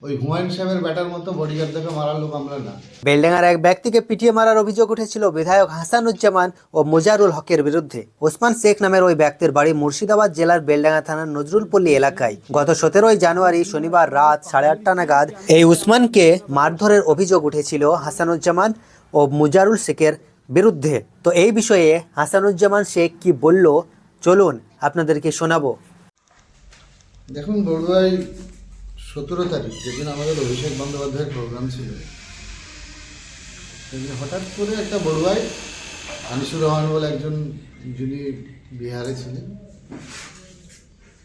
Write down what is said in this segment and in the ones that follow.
ওই হুমায়ুন সাহেবের ব্যাটার মতো বডিগার্ডদেরকে মারার লোক আমরা না। বেলডাঙ্গার এক ব্যক্তিকে পিটিয়ে মারার অভিযোগ উঠেছিল বিধায়ক হাসানুজ্জামান ও মোজারুল হকের বিরুদ্ধে। ওসমান শেখ নামের ওই ব্যক্তির বাড়ি মুর্শিদাবাদ জেলার বেলডাঙ্গা থানার নজরুলপল্লী এলাকায়। গত 17 জানুয়ারি শনিবার রাত 8:30 নাগাদ এই উসমানকে মারধরের অভিযোগ উঠেছিল হাসানুজ্জামান ও মোজারুল শেখের বিরুদ্ধে। তো এই বিষয়ে হাসানুজ্জামান শেখ কি বলল চলুন আপনাদেরকে শোনাবো। দেখুন, বড়ুয়ায় 17 তারিখ যেদিন আমাদের অভিষেক বন্দ্যোপাধ্যায়ের প্রোগ্রাম ছিল, সেদিন হঠাৎ করে একটা বড়ুয়ায় আনিসুর রহমান বলে একজন, যিনি বিহারে ছিলেন,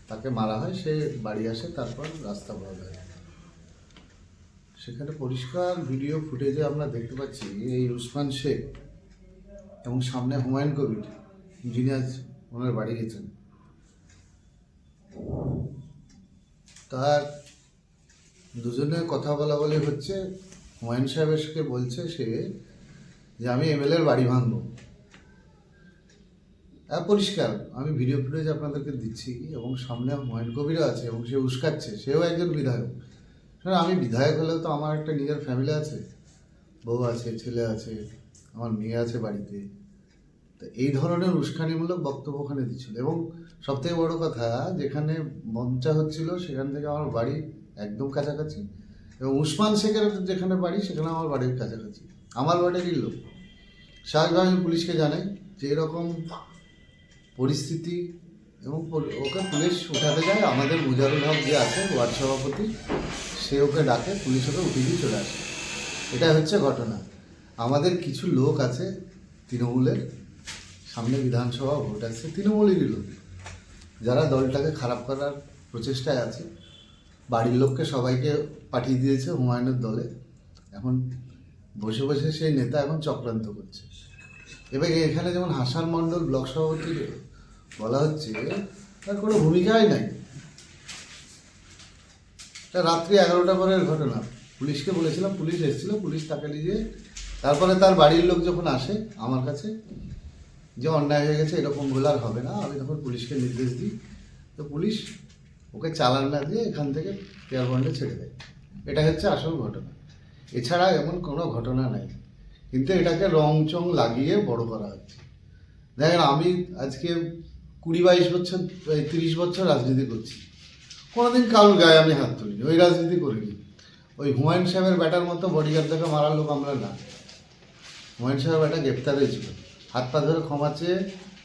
তাকে মারা হয়। সে বাড়ি আসে, তারপর রাস্তা বন্ধ হয়। সেখানে পরিষ্কার ভিডিও ফুটেজে আমরা দেখতে পাচ্ছি এই উসমান শেখ এবং সামনে হুমায়ুন কবির, যিনি আজ ওনার বাড়ি গেছেন, তার দুজনে কথা বলা বলে হচ্ছে। হুমায়ুন সাহেবকে বলছে সে যে আমি এমএলএর বাড়ি ভাঙবো। পরিষ্কার, আমি ভিডিও ফুটেজ আপনাদেরকে দিচ্ছি, এবং সামনে হুমায়ুন কবিরও আছে এবং সে উস্কাচ্ছে, সেও একজন বিধায়ক। আমি বিধায়ক হলেও তো আমার একটা নিজের ফ্যামিলি আছে, বউ আছে, ছেলে আছে, আমার মেয়ে আছে বাড়িতে। তো এই ধরনের উস্কানিমূলক বক্তব্য ওখানে দিচ্ছিল। এবং সবথেকে বড় কথা, যেখানে মঞ্চা হচ্ছিল সেখান থেকে আমার বাড়ি একদম কাছাকাছি, এবং উসমান শেখের যেখানে বাড়ি সেখানে আমার বাড়ির কাছাকাছি, আমার বাড়িরই লোক। স্বাভাবিকভাবে আমি পুলিশকে জানাই যে এরকম পরিস্থিতি, এবং ওকে পুলিশ উঠাতে যায়। আমাদের মুজারুল হক যে আছে ওয়ার্ড সভাপতি, সে ওকে ডাকে, পুলিশ ওকে উঠিয়ে দিয়ে চলে আসে। এটা হচ্ছে ঘটনা। আমাদের কিছু লোক আছে তৃণমূলের, সামনে বিধানসভা ভোট আছে, তৃণমূলেরই লোক, যারা দলটাকে খারাপ করার প্রচেষ্টায় আছে। বাড়ির লোককে সবাইকে পাঠিয়ে দিয়েছে হুমায়ুনের দলে। এখন বসে বসে সেই নেতা এখন চক্রান্ত করছে। এবার এখানে যেমন হাসান মণ্ডল ব্লক সভাপতি বলা হচ্ছে, তার কোনো ভূমিকাই নাই। এটা রাত্রি 11টা পরের ঘটনা। পুলিশকে বলেছিলাম, পুলিশ এসেছিল, পুলিশ তাকে নিয়ে, তারপরে তার বাড়ির লোক যখন আসে আমার কাছে যে অন্যায় হয়ে গেছে, এরকম ভুল আর হবে না, আমি তখন পুলিশকে নির্দেশ দিই। তো পুলিশ ওকে চালান না দিয়ে এখান থেকে পেয়ার বন্ডে ছেড়ে দেয়। এটা হচ্ছে আসল ঘটনা। এছাড়া এমন কোনো ঘটনা নাই, কিন্তু এটাকে রং চং লাগিয়ে বড় করা হচ্ছে। দেখেন, আমি আজকে 20-22 বছর, 30 বছর রাজনীতি করছি, কোনোদিন কারোর গায়ে আমি হাত তুলিনি, ওই রাজনীতি করিনি। ওই হুমায়ুন সাহেবের ব্যাটার মতো বডিগার্ডদেরকে মারার লোক আমরা না। হুমায়ুন সাহেব ব্যাটা গ্রেপ্তার হয়েছিল, হাত পা ধরে ক্ষমা চেয়ে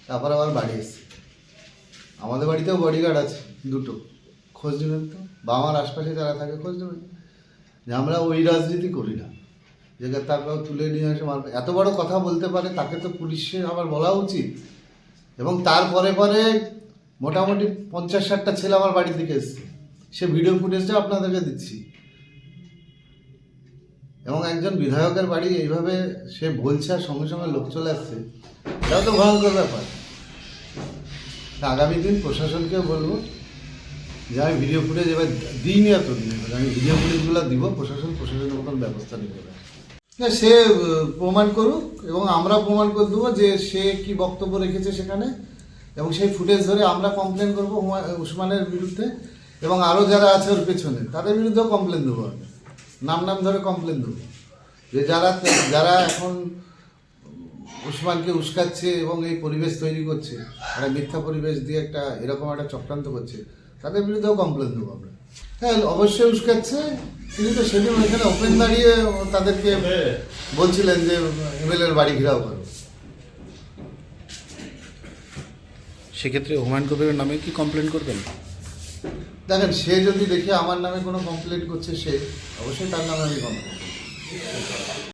তারপর আবার বাড়ি এসছে। আমাদের বাড়িতেও বডিগার্ড আছে দুটো, খোঁজ নেবেন তো, বা আমার আশপাশে যারা থাকে খোঁজ নেবেন। যে আমরা ওই রাজনীতি করি না, যে তারপর তুলে নিয়ে এসে মারবে। এত বড় কথা বলতে পারে তাকে তো পুলিশের আবার বলা উচিত। এবং তারপরে পরে মোটামুটি 50-60টা ছেলে আমার বাড়ির দিকে এসছে, সে ভিডিও ফুটেজটা আপনাদেরকে দিচ্ছি। এবং একজন বিধায়কের বাড়ি এইভাবে সে বলছে আর সঙ্গে সঙ্গে লোক চলে আসছে, এটাও তো ভয়ঙ্কর ব্যাপার। আগামী দিন প্রশাসনকেও বলবো যে আমি ভিডিও ফুটেজ এবার দিইনি, এতদিন আমি ভিডিও ফুটেজগুলো দিব, প্রশাসনের মতন ব্যবস্থা নেবে। সে প্রমাণ করুক, এবং আমরা প্রমাণ করে দেবো যে সে কি বক্তব্য রেখেছে সেখানে, এবং সেই ফুটেজ ধরে আমরা কমপ্লেন করবো উসমানের বিরুদ্ধে, এবং আরও যারা আছে ওর পেছনে তাদের বিরুদ্ধেও কমপ্লেন দেবো। আমি নাম ধরে কমপ্লেন দেবো যে যারা এখন উসমানকে উস্কাচ্ছে এবং এই পরিবেশ তৈরি করছে, একটা মিথ্যা পরিবেশ দিয়ে একটা এরকম একটা চক্রান্ত করছে, তাদের বিরুদ্ধেও কমপ্লেন দেবো আমরা। হ্যাঁ, অবশ্যই উস্কাচ্ছে। তিনি তো সেদিন ওইখানে ওপেন দাঁড়িয়ে তাদেরকে বলছিলেন যে এমএলএর বাড়ি ঘেরাও করো। সেক্ষেত্রে হুমায়ুন কবিরের নামে কি কমপ্লেন করবেন? দেখেন, সে যদি দেখে আমার নামে কোনো কমপ্লেন করছে, সে অবশ্যই তার নামে আমি কমপ্লেন করব।